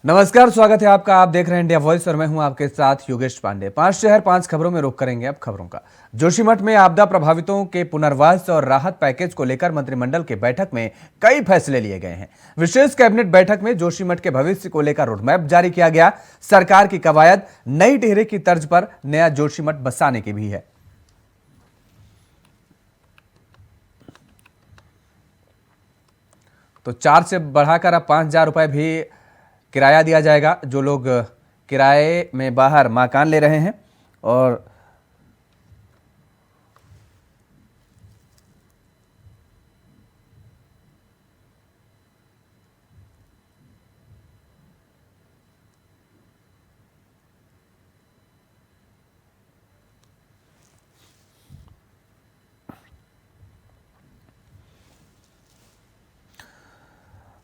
नमस्कार, स्वागत है आपका। आप देख रहे हैं इंडिया वॉइस और मैं हूं आपके साथ योगेश पांडे। 5 शहर 5 खबरों में रुक करेंगे अब खबरों का। जोशीमठ में आपदा प्रभावितों के पुनर्वास और राहत पैकेज को लेकर मंत्रिमंडल की बैठक में कई फैसले लिए गए हैं। विशेष कैबिनेट बैठक में जोशीमठ के भविष्य को लेकर रोडमैप जारी किया गया। सरकार की कवायद नई टिहरी की तर्ज पर नया जोशीमठ बसाने की भी है। तो 4 से बढ़ाकर अब 5,000 रुपए भी किराया दिया जाएगा। जो लोग किराए में बाहर मकान ले रहे हैं और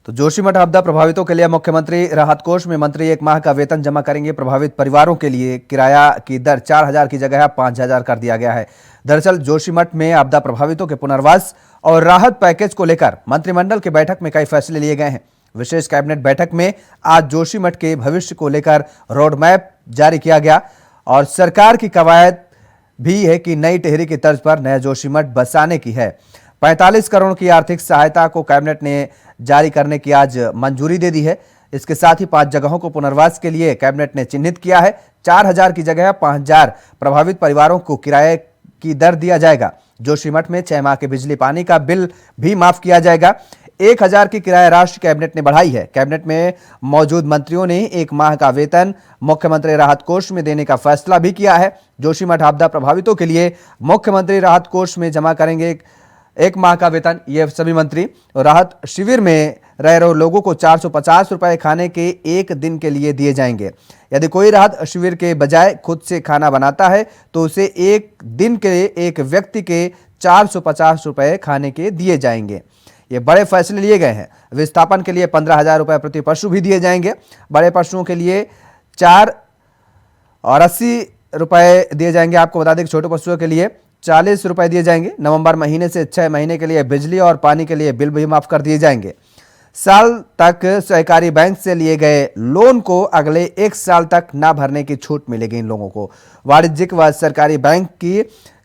तो जोशीमठ आपदा प्रभावितों के लिए मुख्यमंत्री राहत कोष में मंत्री 1 माह का वेतन जमा करेंगे। प्रभावित परिवारों के लिए किराया की दर 4,000 की जगह 5,000 कर दिया गया है। दरअसल जोशीमठ में आपदा प्रभावितों के पुनर्वास और राहत पैकेज को लेकर मंत्रिमंडल की बैठक में कई फैसले लिए गए हैं। विशेष कैबिनेट बैठक में आज जोशीमठ के भविष्य को लेकर रोडमैप जारी किया गया और सरकार की कवायद भी है कि नई टिहरी की तर्ज पर नया जोशीमठ बसाने की है। 45 करोड़ की आर्थिक सहायता को कैबिनेट ने जारी करने की आज मंजूरी दे दी है। इसके साथ ही 5 जगहों को पुनर्वास के लिए कैबिनेट ने चिन्हित किया है। 4,000 की जगह 5,000 प्रभावित परिवारों को किराए की दर दिया जाएगा। जोशीमठ में 6 माह के बिजली पानी का बिल भी माफ किया जाएगा। 1,000 की किराया राशि कैबिनेट ने बढ़ाई है। कैबिनेट में मौजूद मंत्रियों ने 1 माह का वेतन मुख्यमंत्री राहत कोष में देने का फैसला भी किया है। जोशीमठ आपदा प्रभावितों के लिए मुख्यमंत्री राहत कोष में जमा करेंगे 1 माह का वेतन। ये सभी मंत्री राहत शिविर में रह रहे लोगों को 450 रुपए खाने के 1 दिन के लिए दिए जाएंगे। यदि कोई राहत शिविर के बजाय खुद से खाना बनाता है तो उसे 1 दिन के एक व्यक्ति के 450 रुपए खाने के दिए जाएंगे। ये बड़े फैसले लिए गए हैं। विस्थापन के लिए 15,000 रुपए प्रति पशु भी दिए जाएंगे। बड़े पशुओं के लिए 4 और 80 रुपए दिए जाएंगे। आपको बता दें कि छोटे पशुओं के लिए 40 रुपए दिए जाएंगे। नवंबर महीने से 6 महीने के लिए बिजली और पानी के लिए बिल भी माफ कर दिए जाएंगे। साल तक सहकारी बैंक से लिए गए लोन को अगले 1 साल तक ना भरने की छूट मिलेगी। इन लोगों को वाणिज्यिक व सरकारी बैंक की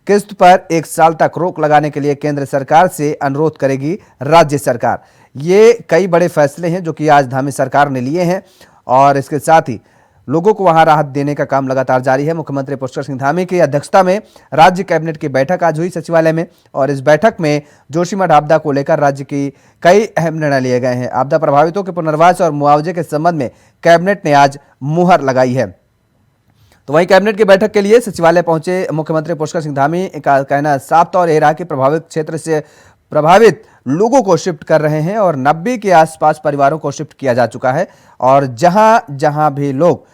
किस्त पर 1 साल तक रोक लगाने के लिए केंद्र सरकार से अनुरोध करेगी राज्य सरकार। ये कई बड़े फैसले हैं जो कि आज धामी सरकार ने लिए हैं और इसके साथ ही लोगों को वहां राहत देने का काम लगातार जारी है। मुख्यमंत्री पुष्कर सिंह धामी की अध्यक्षता में राज्य कैबिनेट की बैठक आज हुई सचिवालय में और इस बैठक में जोशीमठ आपदा को लेकर राज्य की कई अहम निर्णय लिए गए हैं। आपदा प्रभावितों के पुनर्वास और मुआवजे के संबंध में कैबिनेट ने आज मुहर लगाई है। तो वहीं कैबिनेट की बैठक के लिए सचिवालय पहुंचे मुख्यमंत्री पुष्कर सिंह धामी का कहना साफ तौर ये रहा कि प्रभावित क्षेत्र से प्रभावित लोगों को शिफ्ट कर रहे हैं और 90 के आसपास परिवारों को शिफ्ट किया जा चुका है और जहां जहां भी लोग।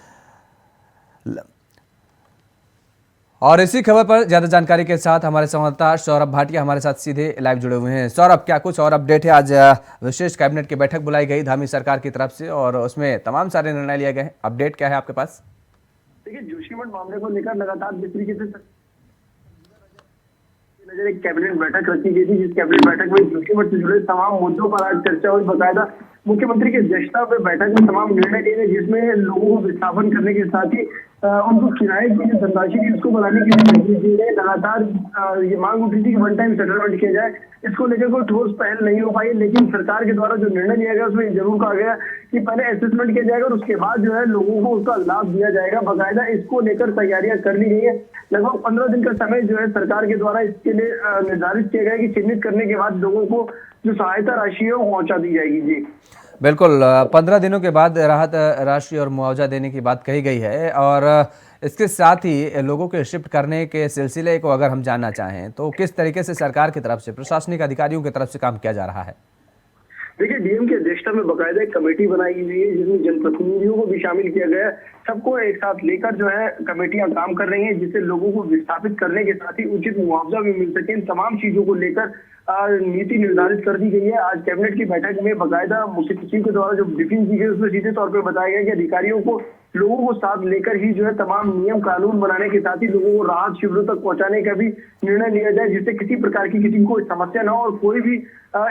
और इसी खबर पर ज्यादा जानकारी के साथ हमारे संवाददाता सौरभ भाटिया हमारे साथ सीधे लाइव जुड़े हुए हैं। सौरभ, क्या कुछ और अपडेट है? आज विशेष कैबिनेट की बैठक बुलाई गई धामी सरकार की तरफ से और उसमें तमाम सारे निर्णय लिए गए हैं। अपडेट क्या है आपके पास? देखिए, जोशीमठ मामले को लेकर लगातार जिस तरीके से एक कैबिनेट बैठक रखी गई थी, जिस कैबिनेट बैठक में जोशीमठ से जुड़े तमाम मुद्दों पर आज चर्चा हुई। बकायदा मुख्यमंत्री की अध्यक्षता में बैठक में तमाम निर्णय लिए गए, जिसमें लोगों को विस्थापन करने के साथ ही उनको किराए की जो धनराशि थी उसको बढ़ाने के लिए निर्देश दिए गए। लगातार ये मांग उठी थी कि 1 टाइम सेटलमेंट किया जाए। इसको लेकर कोई ठोस पहल नहीं हो पाई, लेकिन सरकार के द्वारा जो निर्णय लिया गया उसमें जरूर कहा गया कि पहले असेसमेंट किया जाएगा और उसके बाद जो है लोगों को उसका लाभ दिया जाएगा। बकायदा इसको लेकर तैयारियां कर ली गई है। लगभग 15 दिन का समय जो है सरकार के द्वारा इसके लिए निर्धारित किया गया कि चिन्हित करने के बाद लोगों को जो सहायता राशि है वो पहुंचा दी जाएगी। जी बिल्कुल, 15 दिनों के बाद राहत राशि और मुआवजा देने की बात कही गई है और इसके साथ ही लोगों के शिफ्ट करने के सिलसिले को अगर हम जानना चाहें तो किस तरीके से सरकार की तरफ से प्रशासनिक अधिकारियों की तरफ से काम किया जा रहा है? देखिए, डीएम की अध्यक्षता में बकायदा एक कमेटी बनाई हुई है जिसमें जनप्रतिनिधियों को भी शामिल किया गया है। सबको एक साथ लेकर जो है कमेटियां काम कर रही हैं, जिससे लोगों को विस्थापित करने के साथ ही उचित मुआवजा भी मिल सके। इन तमाम चीजों को लेकर नीति निर्धारित कर दी गई है। आज कैबिनेट की बैठक में बकायदा मुख्य सचिव के द्वारा जो ब्रीफिंग की गई उसमें सीधे तौर पर बताया गया कि अधिकारियों को लोगों को साथ लेकर ही जो है तमाम नियम कानून बनाने के साथ ही लोगों को राहत शिविरों तक पहुंचाने का भी निर्णय लिया जाए, जिससे किसी प्रकार की किसी को कोई समस्या ना हो और कोई भी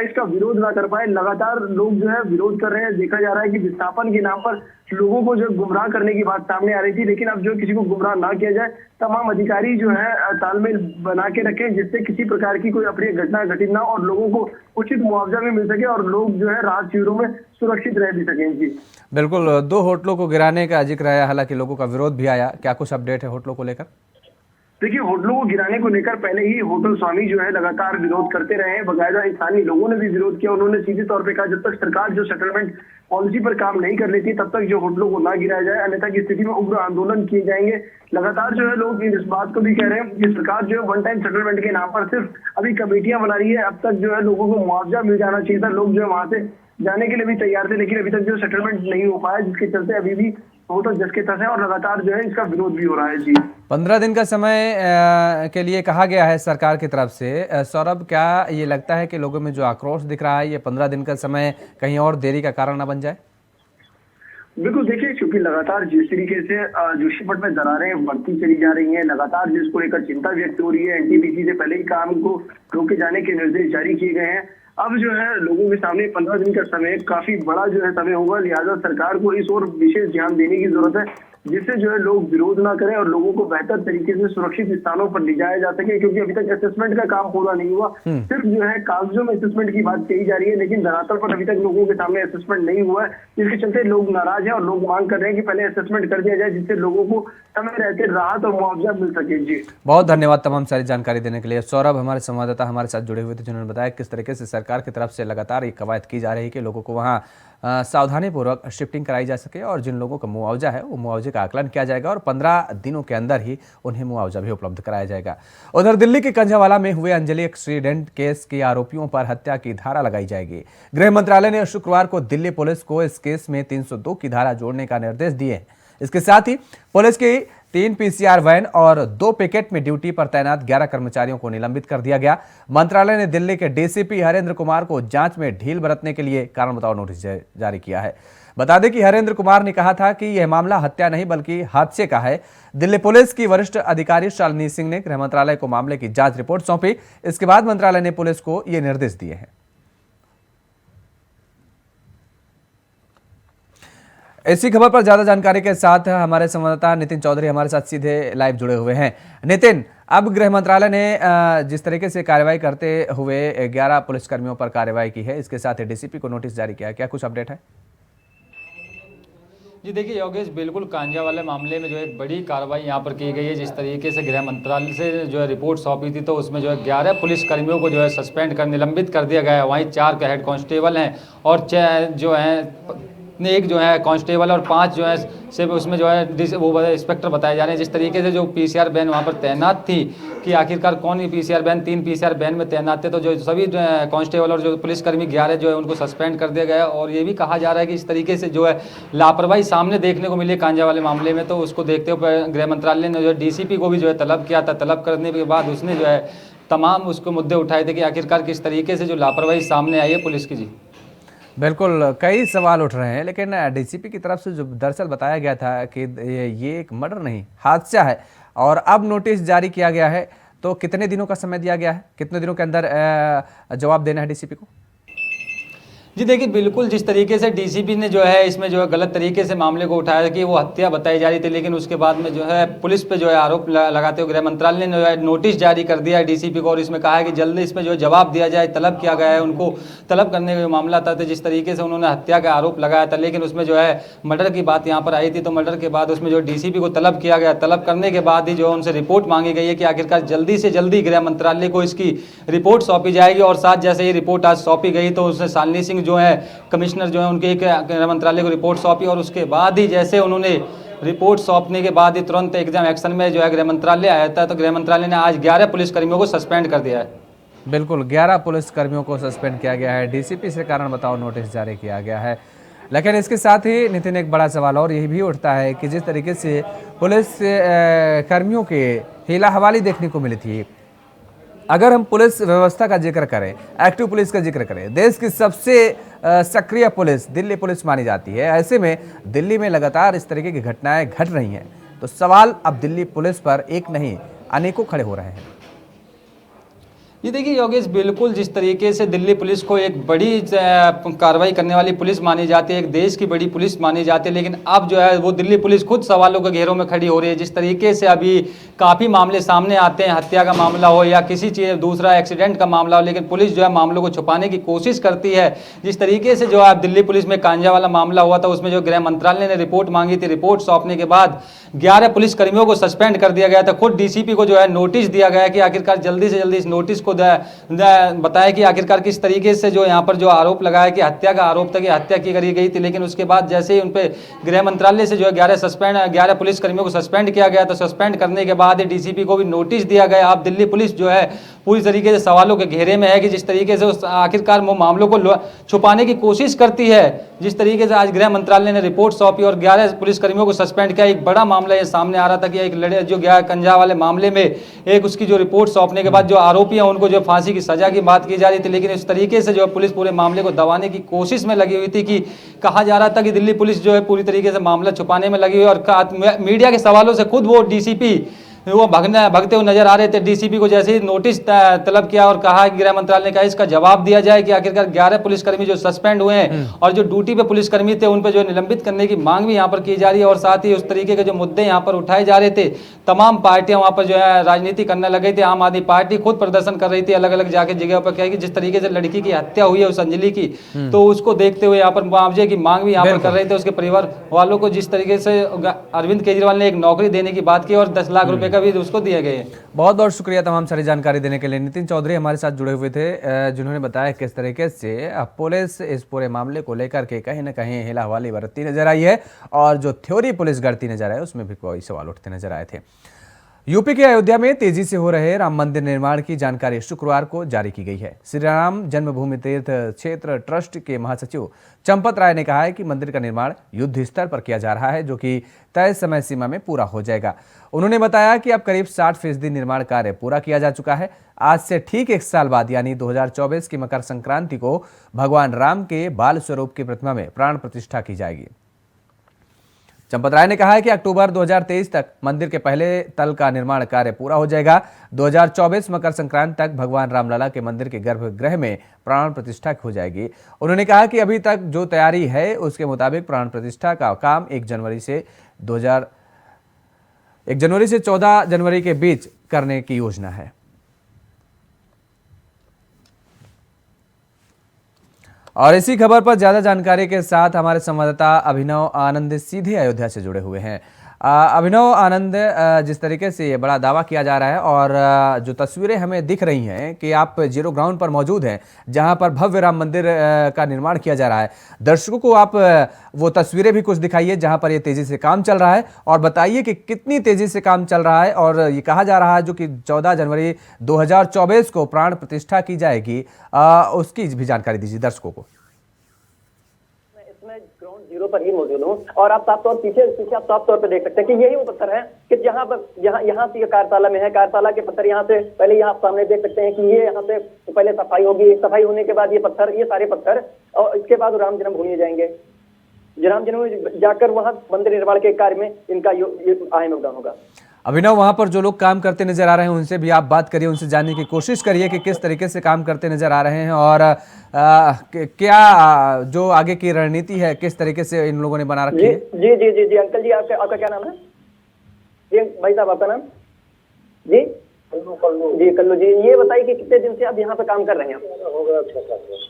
इसका विरोध ना कर पाए। लगातार लोग जो है विरोध कर रहे हैं। देखा जा रहा है कि विस्थापन के नाम पर लोगों को जो गुमराह करने की बात सामने आ रही थी, लेकिन अब जो किसी को गुमराह ना किया जाए, तमाम अधिकारी जो है तालमेल बना के रखें, जिससे किसी प्रकार की कोई अप्रिय घटना घटित ना हो और लोगों को उचित मुआवजा भी मिल सके और लोग जो है राहत शिविरों में सुरक्षित रह भी सकें। जी बिल्कुल, 2 होटलों को गिराने का जिक्र है, हालांकि लोगों का विरोध भी आया। क्या कुछ अपडेट है होटलों को लेकर? देखिए, होटलों को गिराने को लेकर पहले ही होटल स्वामी जो है लगातार विरोध करते रहे हैं। बाकायदा स्थानीय लोगों ने भी विरोध किया। उन्होंने सीधे तौर पे कहा जब तक सरकार जो सेटलमेंट पॉलिसी पर काम नहीं कर लेती तब तक जो होटलों को ना गिराया जाए, अन्यथा की स्थिति में उग्र आंदोलन किए जाएंगे। लगातार जो है लोग इस बात को भी कह रहे हैं कि सरकार जो है वन टाइम सेटलमेंट के नाम पर सिर्फ अभी कमेटियां बना रही है। अब तक जो है लोगों को मुआवजा मिल जाना चाहिए था। लोग जो है वहां से जाने के लिए भी तैयार थे, लेकिन अभी तक जो सेटलमेंट नहीं हो पाया, जिसके चलते अभी भी होटल जस के तस है और लगातार जो है इसका विरोध भी हो रहा है। जी 15 दिन का समय के लिए कहा गया है सरकार की तरफ से। सौरभ, क्या ये लगता है कि लोगों में जो आक्रोश दिख रहा है, ये 15 दिन का समय कहीं और देरी का कारण ना बन जाए? बिल्कुल, देखिए, क्योंकि लगातार जिस तरीके से जोशीमठ में दरारें बढ़ती चली जा रही हैं, लगातार जिसको लेकर चिंता व्यक्त हो रही है, एनटीपीसी से पहले ही काम को रोके जाने के निर्देश जारी किए गए हैं। अब जो है लोगों के सामने 15 दिन का समय काफी बड़ा जो है समय होगा, लिहाजा सरकार को इस ओर विशेष ध्यान देने की जरूरत है, जिससे जो है लोग विरोध ना करें और लोगों को बेहतर तरीके से सुरक्षित स्थानों पर ले जाया जा सके। क्योंकि अभी तक असेसमेंट का काम पूरा नहीं हुआ, सिर्फ जो है कागजों में असेसमेंट की बात कही जा रही है, लेकिन धरातल पर अभी तक लोगों के सामने असेसमेंट नहीं हुआ है, जिसके चलते लोग नाराज हैं और लोग मांग कर रहे हैं कि पहले असेसमेंट कर दिया जाए, जिससे लोगों को समय रहते राहत और मुआवजा मिल सके। जी बहुत धन्यवाद तमाम सारी जानकारी देने के लिए। सौरभ हमारे संवाददाता हमारे साथ जुड़े हुए थे, जिन्होंने बताया किस तरीके से सरकार की तरफ से लगातार ये कवायद की जा रही है कि लोगों को वहाँ सावधानी पूर्वक शिफ्टिंग कराई जा सके और जिन लोगों का मुआवजा है वो मुआवजे का आकलन किया जाएगा और 15 दिनों के अंदर ही उन्हें मुआवजा भी उपलब्ध कराया जाएगा। उधर दिल्ली के कंझावाला में हुए अंजलि एक्सीडेंट केस के आरोपियों पर हत्या की धारा लगाई जाएगी। गृह मंत्रालय ने शुक्रवार को दिल्ली पुलिस को इस केस में 302 की धारा जोड़ने का निर्देश दिए हैं। इसके साथ ही पुलिस की 3 पीसीआर वैन और 2 पिकेट में ड्यूटी पर तैनात 11 कर्मचारियों को निलंबित कर दिया गया। मंत्रालय ने दिल्ली के डीसीपी हरेंद्र कुमार को जांच में ढील बरतने के लिए कारण बताओ नोटिस जारी किया है। बता दें कि हरेंद्र कुमार ने कहा था कि यह मामला हत्या नहीं बल्कि हादसे का है। दिल्ली पुलिस की वरिष्ठ अधिकारी शालिनी सिंह ने गृह मंत्रालय को मामले की जांच रिपोर्ट सौंपी। इसके बाद मंत्रालय ने पुलिस को ये निर्देश दिए हैं। इसी खबर पर ज्यादा जानकारी के साथ हमारे संवाददाता नितिन चौधरी हमारे साथ सीधे लाइव जुड़े हुए हैं। नितिन, अब गृह मंत्रालय ने जिस तरीके से कार्रवाई करते हुए 11 पुलिसकर्मियों पर कार्रवाई की है, इसके साथ ही डीसीपी को नोटिस जारी किया है, क्या कुछ अपडेट है? जी देखिए योगेश, बिल्कुल कांझा वाले मामले में जो एक बड़ी कार्रवाई यहाँ पर की गई है। जिस तरीके से गृह मंत्रालय से जो है रिपोर्ट सौंपी थी, तो उसमें जो है 11 पुलिसकर्मियों को जो है सस्पेंड कर निलंबित कर दिया गया है। वहीं 4 हेड कांस्टेबल हैं और 6 जो हैं, एक जो है कांस्टेबल और 5 जो है सिर्फ उसमें जो है वो इंस्पेक्टर बताए जा रहे हैं। जिस तरीके से जो पीसीआर वैन वहाँ पर तैनात थी कि आखिरकार कौन ही पीसीआर वैन, 3 पीसीआर वैन में तैनात थे, तो जो सभी कांस्टेबल और जो पुलिसकर्मी 11 जो है उनको सस्पेंड कर दिया गया। और ये भी कहा जा रहा है कि इस तरीके से जो है लापरवाही सामने देखने को मिली कांझा वाले मामले में, तो उसको देखते हुए गृह मंत्रालय ने जो है डीसीपी को भी जो है तलब किया था। तलब करने के बाद उसने जो है तमाम उसको मुद्दे उठाए थे कि आखिरकार किस तरीके से जो लापरवाही सामने आई है पुलिस की। जी बिल्कुल, कई सवाल उठ रहे हैं, लेकिन डीसीपी की तरफ से जो दरअसल बताया गया था कि ये एक मर्डर नहीं हादसा है और अब नोटिस जारी किया गया है, तो कितने दिनों का समय दिया गया है, कितने दिनों के अंदर जवाब देना है डीसीपी को? जी देखिए, बिल्कुल जिस तरीके से डीसीपी ने जो है इसमें जो है गलत तरीके से मामले को उठाया कि वो हत्या बताई जा रही थी, लेकिन उसके बाद में जो है पुलिस पे जो है आरोप लगाते हुए गृह मंत्रालय ने जो है नोटिस जारी कर दिया है डीसीपी को और इसमें कहा है कि जल्दी इसमें जो है जवाब दिया जाए। तलब किया गया है, उनको तलब करने का जो मामला था, तो जिस तरीके से उन्होंने हत्या का आरोप लगाया था, लेकिन उसमें जो है मर्डर की बात यहाँ पर आई थी, तो मर्डर के बाद उसमें जो डीसीपी को तलब किया गया। तलब करने के बाद ही जो उनसे रिपोर्ट मांगी गई है कि आखिरकार जल्दी से जल्दी गृह मंत्रालय को इसकी रिपोर्ट सौंपी जाएगी। और साथ जैसे ये रिपोर्ट आज सौंपी गई, तो उसने शालिनी सिंह जो है कमिश्नर जो है उनके गृह मंत्रालय को रिपोर्ट सौंपी और उसके बाद ही जैसे उन्होंने रिपोर्ट सौंपने के बाद ही तुरंत एकदम एक्शन में जो है गृह मंत्रालय आया था। तो गृह मंत्रालय ने आज 11 पुलिसकर्मियों को सस्पेंड कर दिया है। बिल्कुल, 11 पुलिसकर्मियों को सस्पेंड किया गया है। डीसीपी से कारण बताओ नोटिस जारी किया गया है। लेकिन इसके साथ ही नितिन, एक बड़ा सवाल और यही भी उठता है कि जिस तरीके से पुलिस कर्मियों के हिला हवाली देखने को मिली थी, अगर हम पुलिस व्यवस्था का जिक्र करें, एक्टिव पुलिस का जिक्र करें, देश की सबसे सक्रिय पुलिस दिल्ली पुलिस मानी जाती है। ऐसे में दिल्ली में लगातार इस तरीके की घटनाएं घट रही हैं, तो सवाल अब दिल्ली पुलिस पर एक नहीं अनेकों खड़े हो रहे हैं। ये देखिए योगेश, बिल्कुल जिस तरीके से दिल्ली पुलिस को एक बड़ी कार्रवाई करने वाली पुलिस मानी जाती है, एक देश की बड़ी पुलिस मानी जाती है, लेकिन अब जो है वो दिल्ली पुलिस खुद सवालों के घेरों में खड़ी हो रही है। जिस तरीके से अभी काफ़ी मामले सामने आते हैं, हत्या का मामला हो या किसी चीज़ दूसरा एक्सीडेंट का मामला हो, लेकिन पुलिस जो है मामलों को छुपाने की कोशिश करती है। जिस तरीके से जो है दिल्ली पुलिस में कांजा वाला मामला हुआ था, उसमें जो गृह मंत्रालय ने रिपोर्ट मांगी थी, रिपोर्ट सौंपने के बाद 11 पुलिसकर्मियों को सस्पेंड कर दिया गया था। खुद डीसीपी को जो है नोटिस दिया गया कि आखिरकार जल्दी से जल्दी इस नोटिस को बताया कि आखिरकार किस तरीके से जो यहाँ पर जो आरोप लगाया कि हत्या का आरोप था कि हत्या की करी गई थी, लेकिन उसके बाद जैसे ही उन पे गृह मंत्रालय से जो है 11 पुलिसकर्मियों को सस्पेंड किया गया, तो सस्पेंड करने के बाद डीसीपी को भी नोटिस दिया गया। अब दिल्ली पुलिस जो है पूरी तरीके से सवालों के घेरे में है कि जिस तरीके से उस आखिरकार वो मामलों को छुपाने की कोशिश करती है। जिस तरीके से आज गृह मंत्रालय ने रिपोर्ट सौंपी और 11 पुलिसकर्मियों को सस्पेंड किया, एक बड़ा मामला ये सामने आ रहा था कि एक लड़े जो गया कंजा वाले मामले में एक उसकी जो रिपोर्ट सौंपने के बाद जो आरोपी हैं उनको जो फांसी की सजा की बात की जा रही थी, लेकिन इस तरीके से जो पुलिस पूरे मामले को दबाने की कोशिश में लगी हुई थी कि कहा जा रहा था कि दिल्ली पुलिस जो है पूरी तरीके से मामला छुपाने में लगी हुई है। और मीडिया के सवालों से खुद वो डीसीपी वो भागते हुए नजर आ रहे थे। डीसीपी को जैसे ही नोटिस तलब किया और कहा, गृह मंत्रालय ने कहा इसका जवाब दिया जाए कि आखिरकार 11 पुलिसकर्मी जो सस्पेंड हुए हैं और जो ड्यूटी पे पुलिसकर्मी थे उन पर जो निलंबित करने की मांग भी यहाँ पर की जा रही है। और साथ ही उस तरीके के जो मुद्दे यहाँ पर उठाए जा रहे थे, तमाम पार्टियां वहाँ पर जो है राजनीति करने लग गई थी। आम आदमी पार्टी खुद प्रदर्शन कर रही थी अलग अलग जाके जगह पर, क्या कि जिस तरीके से लड़की की हत्या हुई है उस अंजलि की, तो उसको देखते हुए यहाँ पर मुआवजे की मांग भी यहाँ पर कर रहे थे उसके परिवार वालों को। जिस तरीके से अरविंद केजरीवाल ने एक नौकरी देने की बात की और 10 लाख रुपए का भी उसको दिया गया। बहुत बहुत शुक्रिया तमाम सारी जानकारी देने के लिए। नितिन चौधरी हमारे साथ जुड़े हुए थे, जिन्होंने बताया किस तरीके से पुलिस इस पूरे मामले को लेकर के कहीं ना कहीं हिला हवाली बरतती नजर आई है और जो थ्योरी पुलिस गढ़ती नजर आए उसमें भी कोई सवाल उठते नजर आए थे। यूपी के अयोध्या में तेजी से हो रहे राम मंदिर निर्माण की जानकारी शुक्रवार को जारी की गई है। श्री राम जन्मभूमि तीर्थ क्षेत्र ट्रस्ट के महासचिव चंपत राय ने कहा है कि मंदिर का निर्माण युद्ध स्तर पर किया जा रहा है, जो कि तय समय सीमा में पूरा हो जाएगा। उन्होंने बताया कि अब करीब 60% निर्माण कार्य पूरा किया जा चुका है। आज से ठीक 1 साल बाद यानी 2024 की मकर संक्रांति को भगवान राम के बाल स्वरूप की प्रतिमा में प्राण प्रतिष्ठा की जाएगी। चंपत राय ने कहा है कि अक्टूबर 2023 तक मंदिर के पहले तल का निर्माण कार्य पूरा हो जाएगा। 2024 मकर संक्रांति तक भगवान रामलला के मंदिर के गर्भगृह में प्राण प्रतिष्ठा हो जाएगी। उन्होंने कहा कि अभी तक जो तैयारी है उसके मुताबिक प्राण प्रतिष्ठा का काम 1 जनवरी से 14 जनवरी के बीच करने की योजना है। और इसी खबर पर ज्यादा जानकारी के साथ हमारे संवाददाता अभिनव आनंद सीधे अयोध्या से जुड़े हुए हैं। अभिनव आनंद, जिस तरीके से ये बड़ा दावा किया जा रहा है और जो तस्वीरें हमें दिख रही हैं कि आप जीरो ग्राउंड पर मौजूद हैं जहां पर भव्य राम मंदिर का निर्माण किया जा रहा है, दर्शकों को आप वो तस्वीरें भी कुछ दिखाइए जहां पर ये तेजी से काम चल रहा है और बताइए कि कितनी तेजी से काम चल रहा है। और ये कहा जा रहा है जो कि 14 जनवरी 2024 को प्राण प्रतिष्ठा की जाएगी, उसकी भी जानकारी दीजिए दर्शकों को। ग्राउंड जीरो पर ही मौजूद हूँ और आप साफ तौर पीछे आप साफ तौर पे देख सकते हैं कि यही वो पत्थर है कि जहाँ पर यहाँ से कार्यशाला में है, कार्यशाला के पत्थर यहाँ से पहले यहाँ आप सामने देख सकते हैं कि ये यहाँ से पहले सफाई होगी, सफाई होने के बाद ये पत्थर, ये सारे पत्थर, और इसके बाद राम जन्मभूमि जाएंगे। राम जन्मभूमि जाकर वहाँ मंदिर निर्माण के कार्य में इनका अहम योगदान होगा। अभिनव, वहां पर जो लोग काम करते नजर आ रहे हैं उनसे भी आप बात करिए, उनसे जानने की कोशिश करिए कि किस तरीके से काम करते नजर आ रहे हैं और क्या जो आगे की रणनीति है किस तरीके से इन लोगों ने बना रखी है। जी जी जी जी अंकल जी, आपका क्या नाम है? जी भाई साहब, आपका नाम? जी जी कल्लू जी, ये बताइए कि कितने दिन से आप यहाँ पे काम कर रहे हैं?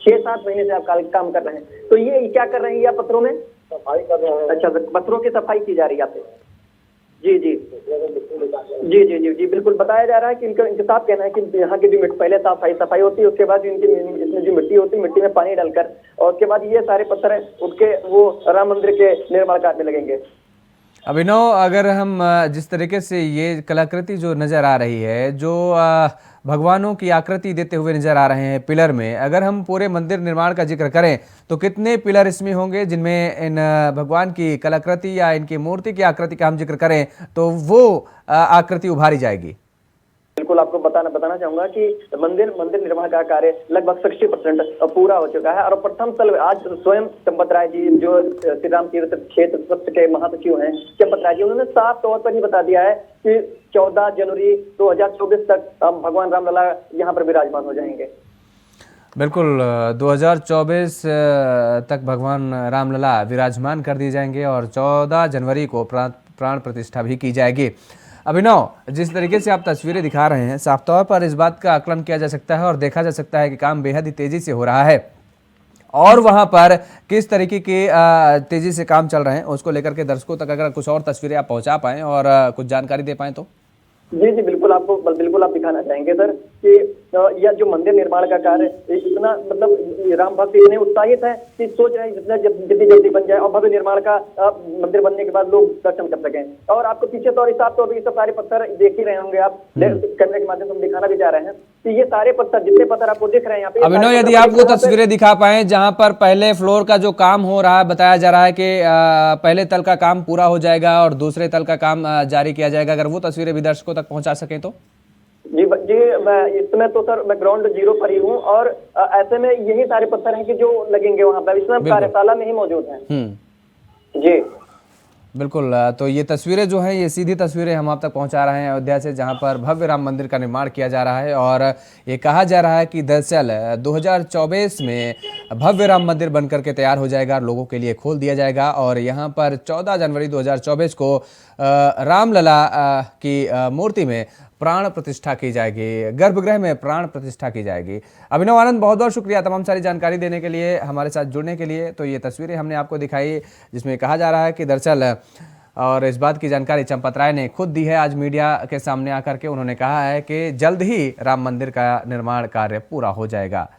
6-7 महीने से आप काम कर रहे हैं। तो ये क्या कर रहे हैं? ये पत्थरों में सफाई कर रहे हैं। अच्छा, पत्थरों की सफाई की जा रही है आपसे? जी जी जी जी जी जी बिल्कुल। बताया जा रहा है कि इनके साफ कहना है कि यहाँ की जो पहले सफाई होती है, उसके बाद इनकी इसमें जो मिट्टी होती है, मिट्टी में पानी डालकर, और उसके बाद ये सारे पत्थर है उनके वो राम मंदिर के निर्माण कार्य में लगेंगे। अभिनव, अगर हम जिस तरीके से ये कलाकृति जो नजर आ रही है, जो भगवानों की आकृति देते हुए नजर आ रहे हैं पिलर में, अगर हम पूरे मंदिर निर्माण का जिक्र करें तो कितने पिलर इसमें होंगे जिनमें इन भगवान की कलाकृति या इनकी मूर्ति की आकृति का हम जिक्र करें तो वो आकृति उभारी जाएगी? बिल्कुल आपको बताना चाहूंगा कि मंदिर निर्माण का कार्य लगभग 60% पूरा हो चुका है। और प्रथम तल आज स्वयं चंपत राय जी, जो श्री राम तीर्थ क्षेत्र ट्रस्ट के महासचिव हैं चंपत राय जी, उन्होंने साफ तौर पर ही बता दिया है कि 14 जनवरी 2024 तक भगवान रामलला यहाँ पर विराजमान हो जाएंगे। बिल्कुल 2024 तक भगवान रामलला विराजमान कर दिए जाएंगे और 14 जनवरी को प्राण प्रतिष्ठा भी की जाएगी। अभिनव, जिस तरीके से आप तस्वीरें दिखा रहे हैं, साफ तौर पर इस बात का आकलन किया जा सकता है और देखा जा सकता है कि काम बेहद ही तेजी से हो रहा है और वहां पर किस तरीके के तेजी से काम चल रहे हैं उसको लेकर के दर्शकों तक अगर कुछ और तस्वीरें आप पहुंचा पाएं और कुछ जानकारी दे पाएं तो। जी बिल्कुल आप दिखाना चाहेंगे सर कि यह जो मंदिर निर्माण का कार्य इतना मतलब राम भक्त इतने उत्साहित है कि सोच रहे हैं जितना जितनी जल्दी बन जाए और भव्य निर्माण का मंदिर बनने के बाद लोग दर्शन कर सकें। और आपको पीछे तो साफ तौर पर ये सब सारे पत्थर देख ही रहे होंगे आप, कैमरे के माध्यम से हम दिखाना भी जा रहे हैं कि ये सारे पत्थर, जितने पत्थर आपको दिख रहे हैं यहाँ पे। अभिनव, यदि आप वो तस्वीरें दिखा पाए जहां पर पहले फ्लोर का जो काम हो रहा है, बताया जा रहा है कि पहले तल का काम पूरा हो जाएगा और दूसरे तल का काम जारी किया जाएगा, अगर वो तस्वीरें भी दर्शकों तक पहुंचा सकें तो। जी मैं इस समय तो सर मैं ग्राउंड जीरो पर ही हूँ और ऐसे में यही सारे पत्थर हैं कि जो लगेंगे वहां पर, इसमें कार्यशाला में ही मौजूद हैं। जी बिल्कुल, तो ये तस्वीरें जो हैं, ये सीधी तस्वीरें हम आप तक पहुंचा रहे हैं अयोध्या से, जहां पर भव्य राम मंदिर का निर्माण किया जा रहा है और ये कहा जा रहा है कि दरअसल 2024 में भव्य राम मंदिर बनकर के तैयार हो जाएगा, लोगों के लिए खोल दिया जाएगा और यहां पर 14 जनवरी 2024 को रामलला की मूर्ति में प्राण प्रतिष्ठा की जाएगी, गर्भगृह में प्राण प्रतिष्ठा की जाएगी। अभिनव आनंद, बहुत बहुत शुक्रिया तमाम सारी जानकारी देने के लिए, हमारे साथ जुड़ने के लिए। तो ये तस्वीरें हमने आपको दिखाई जिसमें कहा जा रहा है कि दरअसल, और इस बात की जानकारी चंपत राय ने खुद दी है आज मीडिया के सामने आकर के। उन्होंने कहा है कि जल्द ही राम मंदिर का निर्माण कार्य पूरा हो जाएगा।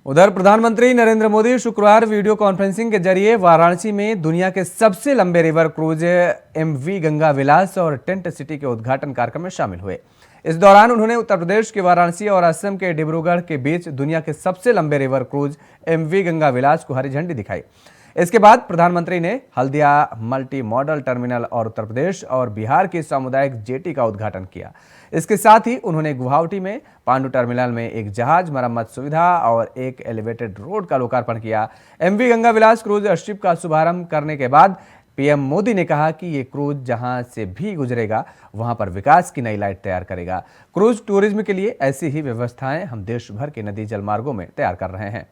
उधर प्रधानमंत्री नरेंद्र मोदी शुक्रवार वीडियो कॉन्फ्रेंसिंग के जरिए वाराणसी में दुनिया के सबसे लंबे रिवर क्रूज एमवी गंगा विलास और टेंट सिटी के उद्घाटन कार्यक्रम में शामिल हुए। इस दौरान उन्होंने उत्तर प्रदेश के वाराणसी और असम के डिब्रूगढ़ के बीच दुनिया के सबसे लंबे रिवर क्रूज एमवी गंगा विलास को हरी झंडी दिखाई। इसके बाद प्रधानमंत्री ने हल्दिया मल्टी मॉडल टर्मिनल और उत्तर प्रदेश और बिहार की सामुदायिक जेटी का उद्घाटन किया। इसके साथ ही उन्होंने गुवाहाटी में पांडु टर्मिनल में एक जहाज मरम्मत सुविधा और एक एलिवेटेड रोड का लोकार्पण किया। एमवी गंगा विलास क्रूज शिप का शुभारंभ करने के बाद पीएम मोदी ने कहा कि ये क्रूज जहां से भी गुजरेगा वहां पर विकास की नई लाइट तैयार करेगा। क्रूज टूरिज्म के लिए ऐसी ही व्यवस्थाएं हम देश भर के नदी जल मार्गों में तैयार कर रहे हैं।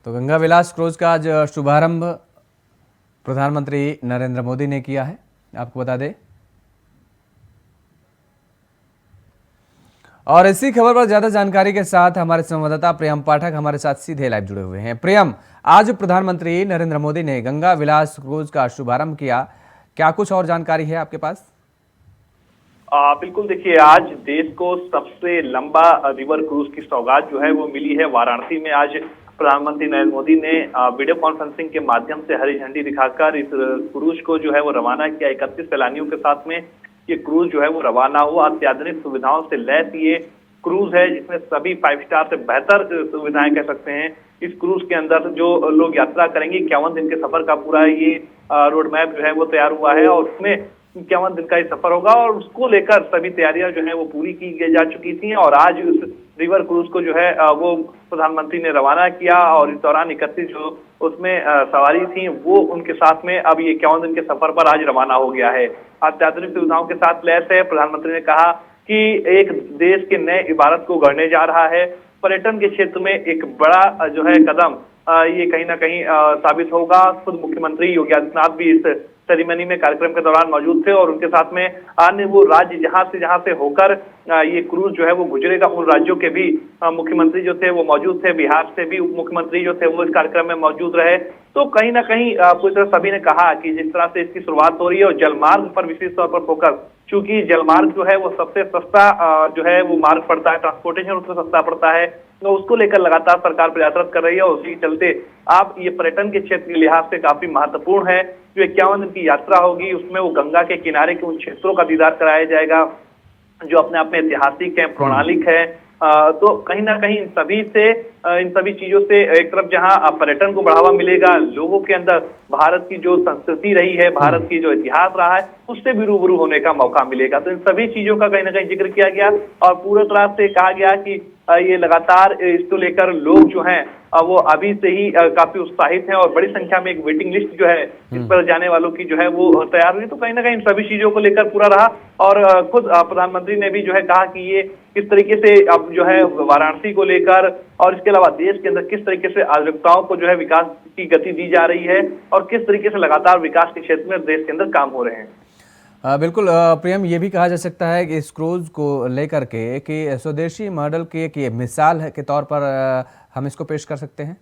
तो गंगा विलास क्रूज का आज शुभारंभ प्रधानमंत्री नरेंद्र मोदी ने किया है, आपको बता दें। और इसी खबर पर ज्यादा जानकारी के साथ हमारे संवाददाता प्रियम पाठक हमारे साथ सीधे लाइव जुड़े हुए हैं। प्रियम, आज प्रधानमंत्री नरेंद्र मोदी ने गंगा विलास क्रूज का शुभारंभ किया, क्या कुछ और जानकारी है आपके पास? बिल्कुल, देखिए आज देश को सबसे लंबा रिवर क्रूज की सौगात जो है वो मिली है। वाराणसी में आज प्रधानमंत्री नरेंद्र मोदी ने वीडियो कॉन्फ्रेंसिंग के माध्यम से हरी झंडी दिखाकर इस क्रूज को जो है वो रवाना किया। 31 सैलानियों के साथ में ये क्रूज जो है वो रवाना हुआ। अत्याधुनिक सुविधाओं से लैस ये क्रूज है जिसमें सभी 5 स्टार से बेहतर सुविधाएं कह सकते हैं। इस क्रूज के अंदर जो लोग यात्रा करेंगे 51 दिन के सफर का पूरा ये रोड मैप जो है वो तैयार हुआ है और उसमें 51 दिन का ये सफर होगा और उसको लेकर सभी तैयारियां जो है वो पूरी की जा चुकी थी और आज उस रिवर क्रूज को जो है वो प्रधानमंत्री ने रवाना किया और इस दौरान 31 जो उसमें सवारी थी वो उनके साथ में अब ये 51 दिन के सफर पर आज रवाना हो गया है। अत्याधुनिक सुविधाओं के साथ लैस है। प्रधानमंत्री ने कहा कि एक देश के नए इबारत को गढ़ने जा रहा है। पर्यटन के क्षेत्र में एक बड़ा जो है कदम ये कहीं ना कहीं साबित होगा। खुद मुख्यमंत्री योगी आदित्यनाथ भी इस सेरेमनी में कार्यक्रम के दौरान मौजूद थे और उनके साथ में अन्य वो राज्य जहां से होकर ये क्रूज जो है वो गुजरेगा उन राज्यों के भी मुख्यमंत्री जो थे वो मौजूद थे। बिहार से भी उप मुख्यमंत्री जो थे वो इस कार्यक्रम में मौजूद रहे। तो कहीं ना कहीं पूरी तरह सभी ने कहा कि जिस तरह से इसकी शुरुआत हो रही है और जलमार्ग पर विशेष तौर पर फोकस, क्योंकि जलमार्ग जो है वो सबसे सस्ता जो है वो मार्ग पड़ता है, ट्रांसपोर्टेशन उससे सस्ता पड़ता है। तो उसको लेकर लगातार सरकार प्रयासरत कर रही है और उसी के चलते आप ये पर्यटन के क्षेत्र के लिहाज से काफी महत्वपूर्ण है। जो 51 दिन की यात्रा होगी उसमें वो गंगा के किनारे के उन क्षेत्रों का दीदार कराया जाएगा जो अपने आप में ऐतिहासिक है, पौराणिक है। तो कहीं ना कहीं इन सभी चीजों से एक तरफ जहां पर्यटन को बढ़ावा मिलेगा, लोगों के अंदर भारत की जो संस्कृति रही है, भारत की जो इतिहास रहा है, उससे भी रूबरू होने का मौका मिलेगा। तो इन सभी चीजों का कहीं ना कहीं जिक्र किया गया और पूरी तरह से कहा गया कि ये लगातार इसको लेकर लोग जो हैं वो अभी से ही काफी उत्साहित हैं और बड़ी संख्या में एक वेटिंग लिस्ट जो है इस पर जाने वालों की जो है वो तैयार हुई। तो कहीं ना कहीं इन सभी चीजों को लेकर पूरा रहा और खुद प्रधानमंत्री ने भी जो है कहा कि ये किस तरीके से अब जो है वाराणसी को लेकर और इसके अलावा देश के अंदर किस तरीके से आधुनिकताओं को जो है विकास की गति दी जा रही है और किस तरीके से लगातार विकास के क्षेत्र में देश के अंदर काम हो रहे हैं। बिल्कुल प्रियम, ये भी कहा जा सकता है कि इस क्रूज को लेकर के कि स्वदेशी मॉडल की एक ये मिसाल है के तौर पर हम इसको पेश कर सकते हैं।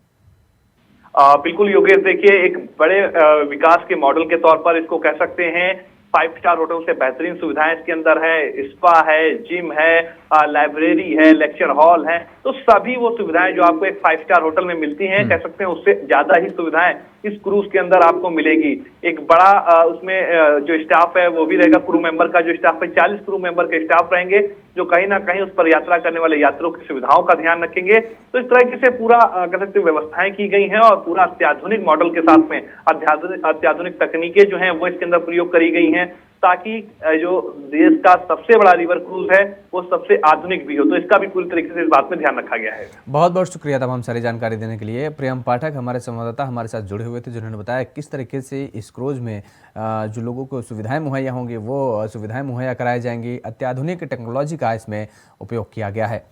बिल्कुल योगेश, देखिए एक बड़े विकास के मॉडल के तौर पर इसको कह सकते हैं। 5 स्टार होटल से बेहतरीन सुविधाएं इसके अंदर है, स्पा है, जिम है, लाइब्रेरी है, लेक्चर हॉल है। तो सभी वो सुविधाएं जो आपको एक 5 स्टार होटल में मिलती हैं, कह सकते हैं उससे ज्यादा ही सुविधाएं इस क्रूज के अंदर आपको मिलेगी। एक बड़ा उसमें जो स्टाफ है वो भी रहेगा, क्रू मेंबर का जो स्टाफ है 40 क्रू मेंबर के स्टाफ रहेंगे जो कहीं ना कहीं उस पर यात्रा करने वाले यात्रियों की सुविधाओं का ध्यान रखेंगे। तो इस तरह से पूरा कह सकते हैं व्यवस्थाएं की गई हैं और पूरा अत्याधुनिक मॉडल के साथ में अत्याधुनिक तकनीकें जो हैं वो इसके अंदर प्रयोग करी गई हैं ताकि जो देश का सबसे बड़ा रिवर क्रूज है वो सबसे आधुनिक भी हो। तो इसका भी पूरी तरीके से इस बात में ध्यान रखा गया है। बहुत बहुत शुक्रिया तमाम सारी जानकारी देने के लिए। प्रियम पाठक हमारे संवाददाता हमारे साथ जुड़े हुए थे जिन्होंने बताया किस तरीके से इस क्रूज में जो लोगों को सुविधाएं मुहैया होंगी वो सुविधाएं मुहैया कराई जाएंगी। अत्याधुनिक टेक्नोलॉजी का इसमें उपयोग किया गया है।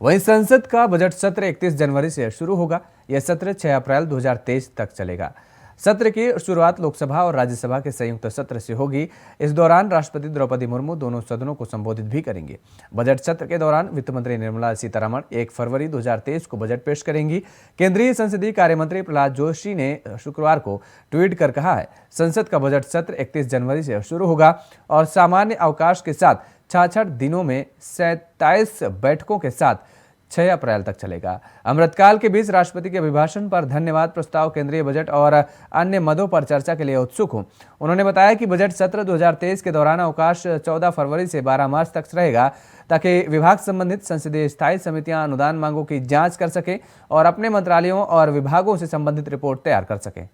वहीं संसद का बजट सत्र 31 जनवरी से शुरू होगा। यह सत्र 6 अप्रैल 2023 तक चलेगा। सत्र की शुरुआत लोकसभा और राज्यसभा के संयुक्त सत्र से होगी। इस दौरान राष्ट्रपति द्रौपदी मुर्मू दोनों सदनों को संबोधित भी करेंगे। बजट सत्र के दौरान वित्त मंत्री निर्मला सीतारमण 1 फरवरी 2023 को बजट पेश करेंगी। केंद्रीय संसदीय कार्य मंत्री प्रहलाद जोशी ने शुक्रवार को ट्वीट कर कहा है, संसद का बजट सत्र 31 जनवरी से शुरू होगा और सामान्य अवकाश के साथ 66 दिनों में 27 बैठकों के साथ 6 अप्रैल तक चलेगा। अमृतकाल के बीच राष्ट्रपति के अभिभाषण पर धन्यवाद प्रस्ताव, केंद्रीय बजट और अन्य मदों पर चर्चा के लिए उत्सुक हूं। उन्होंने बताया कि बजट सत्र 2023 के दौरान अवकाश 14 फरवरी से 12 मार्च तक रहेगा ताकि विभाग संबंधित संसदीय स्थायी समितियां अनुदान मांगों की जांच कर सकें और अपने मंत्रालयों और विभागों से संबंधित रिपोर्ट तैयार कर सकें।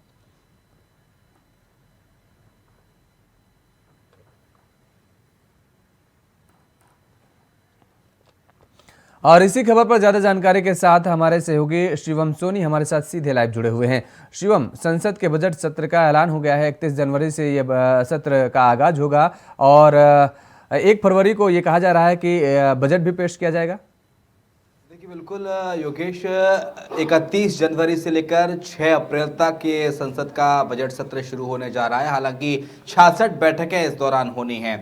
और इसी खबर पर ज्यादा जानकारी के साथ हमारे सहयोगी शिवम सोनी हमारे साथ सीधे लाइव जुड़े हुए हैं। शिवम, संसद के बजट सत्र का ऐलान हो गया है। 31 जनवरी से यह सत्र का आगाज होगा और 1 फरवरी को ये कहा जा रहा है कि बजट भी पेश किया जाएगा। देखिए बिल्कुल योगेश, 31 जनवरी से लेकर 6 अप्रैल तक ये संसद का बजट सत्र शुरू होने जा रहा है। हालांकि 66 बैठकें इस दौरान होनी हैं।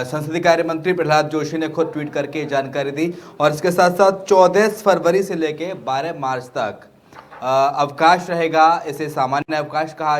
संसदीय कार्य मंत्री प्रहलाद जोशी ने खुद ट्वीट करके जानकारी दी और इसके साथ साथ 14 फरवरी से लेकर 12 मार्च तक अवकाश रहेगा। इसे सामान्य अवकाश कहा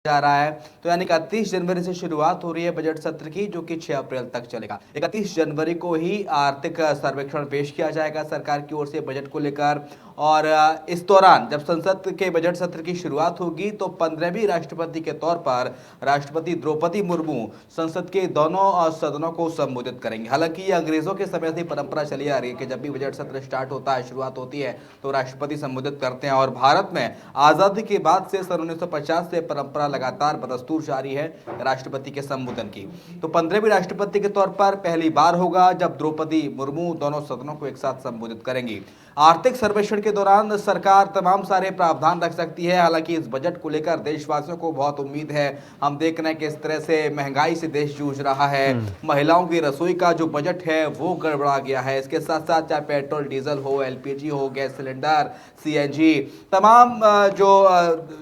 जा रहा है। तो यानी 31 जनवरी से शुरुआत हो रही है बजट सत्र की, जो कि 6 अप्रैल तक चलेगा। 31 जनवरी को ही आर्थिक सर्वेक्षण पेश किया जाएगा सरकार की ओर से बजट को लेकर और इस दौरान जब संसद के बजट सत्र की शुरुआत होगी तो 15वीं राष्ट्रपति के तौर पर राष्ट्रपति द्रौपदी मुर्मू संसद के दोनों सदनों को संबोधित करेंगे। हालांकि ये अंग्रेजों के समय से परंपरा चली आ रही है कि जब भी बजट सत्र स्टार्ट होता है, शुरुआत होती है, तो राष्ट्रपति संबोधित करते हैं और भारत में आजादी के बाद से सन 1950 से परंपरा लगातार बदस्तूर जारी है राष्ट्रपति के संबोधन की। तो 15वीं राष्ट्रपति के तौर पर पहली बार होगा जब द्रौपदी मुर्मू दोनों सदनों को एक साथ संबोधित करेंगी। आर्थिक सर्वेक्षण के दौरान सरकार तमाम सारे प्रावधान रख सकती है। हालांकि इस बजट को लेकर देशवासियों को बहुत उम्मीद है। हम देख रहे हैं कि इस तरह से महंगाई से देश जूझ रहा है। महिलाओं की रसोई का जो बजट है वो गड़बड़ा गया है। इसके साथ साथ चाहे पेट्रोल डीजल हो, एलपीजी हो, गैस सिलेंडर, सीएनजी, तमाम जो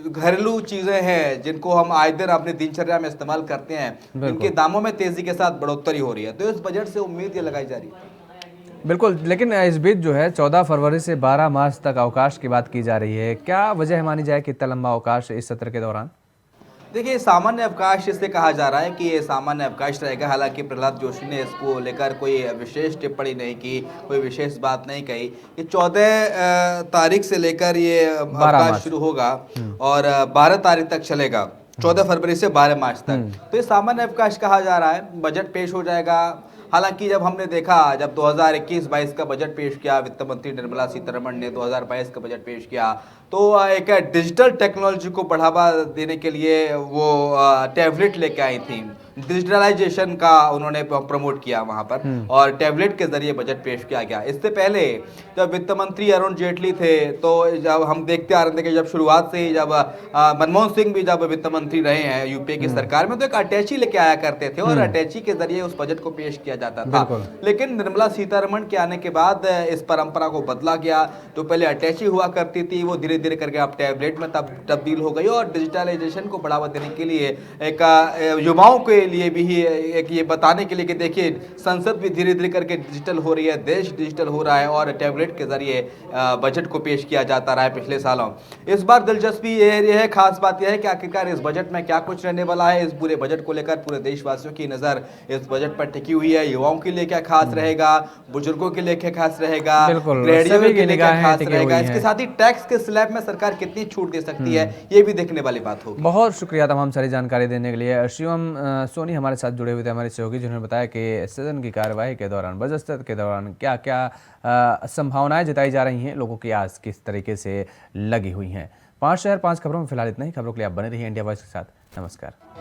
घरेलू चीजें हैं जिनको हम आए दिन अपनी दिनचर्या में इस्तेमाल करते हैं, इनके दामों में तेजी के साथ बढ़ोतरी हो रही है। तो इस बजट से उम्मीद ये लगाई जा रही है। बिल्कुल, लेकिन इस बीच जो है 14 फरवरी से 12 मार्च तक अवकाश की बात की जा रही है। क्या वजह मानी जाए कि इतना लंबा अवकाश इस सत्र के दौरान? देखिए, सामान्य अवकाश इसे कहा जा रहा है कि ये सामान्य अवकाश रहेगा। हालांकि प्रहलाद जोशी ने इसको लेकर कोई विशेष टिप्पणी नहीं की, कोई विशेष बात नहीं कही। ये 14 तारीख से लेकर ये अवकाश शुरू होगा और 12 तारीख तक चलेगा, 14 फरवरी से 12 मार्च तक। तो ये सामान्य अवकाश कहा जा रहा है। बजट पेश हो जाएगा। हालांकि जब हमने देखा, जब 2021-22 का बजट पेश किया, वित्त मंत्री निर्मला सीतारमण ने 2022 का बजट पेश किया, तो एक डिजिटल टेक्नोलॉजी को बढ़ावा देने के लिए वो टैबलेट लेके आई थी। डिजिटलाइजेशन का उन्होंने प्रमोट किया वहां पर और टैबलेट के जरिए बजट पेश किया गया। इससे पहले जब वित्त मंत्री अरुण जेटली थे, तो जब हम देखते आ रहे थे कि जब शुरुआत से ही जब मनमोहन सिंह भी जब वित्त मंत्री रहे हैं यूपीए की सरकार में, तो एक अटैची लेके आया करते थे और अटैची के जरिए उस बजट को पेश किया जाता था। लेकिन निर्मला सीतारमण के आने के बाद इस परंपरा को बदला गया। तो पहले अटैची हुआ करती थी, वो धीरे धीरे करके अब टैबलेट में तब्दील हो गई और डिजिटलाइजेशन को बढ़ावा देने के लिए एक युवाओं के लिए भी एक ये बताने के लिए कि देखिए, संसद भी धीरे धीरे करके डिजिटल हो रही है, देश डिजिटल हो रहा है और टैबलेट के जरिए बजट को पेश किया जाता रहा है पिछले सालों। इस बार दिलचस्पी ये है, खास बात यह है कि आखिरकार इस बजट में क्या कुछ रहने वाला है। इस पूरे बजट को लेकर पूरे देशवासियों की नजर इस बजट पर टिकी हुई है। युवाओं के लिए क्या खास रहेगा, बुजुर्गों के लिए क्या खास रहेगा, गृहिणियों के लिए क्या खास रहेगा, इसके साथ ही टैक्स के स्लैब में सरकार कितनी छूट दे सकती है, ये भी देखने वाली बात होगी। बहुत शुक्रिया तमाम सारी जानकारी देने के लिए। शिवम सोनी हमारे साथ जुड़े हुए थे, हमारे सहयोगी, जिन्होंने बताया कि सदन की कार्यवाही के दौरान, बजट सत्र के दौरान क्या क्या संभावनाएं जताई जा रही हैं, लोगों की आस किस तरीके से लगी हुई हैं। 5 शहर 5 खबरों में फिलहाल इतना ही। खबरों के लिए आप बने रहिए इंडिया वॉइस के साथ। नमस्कार।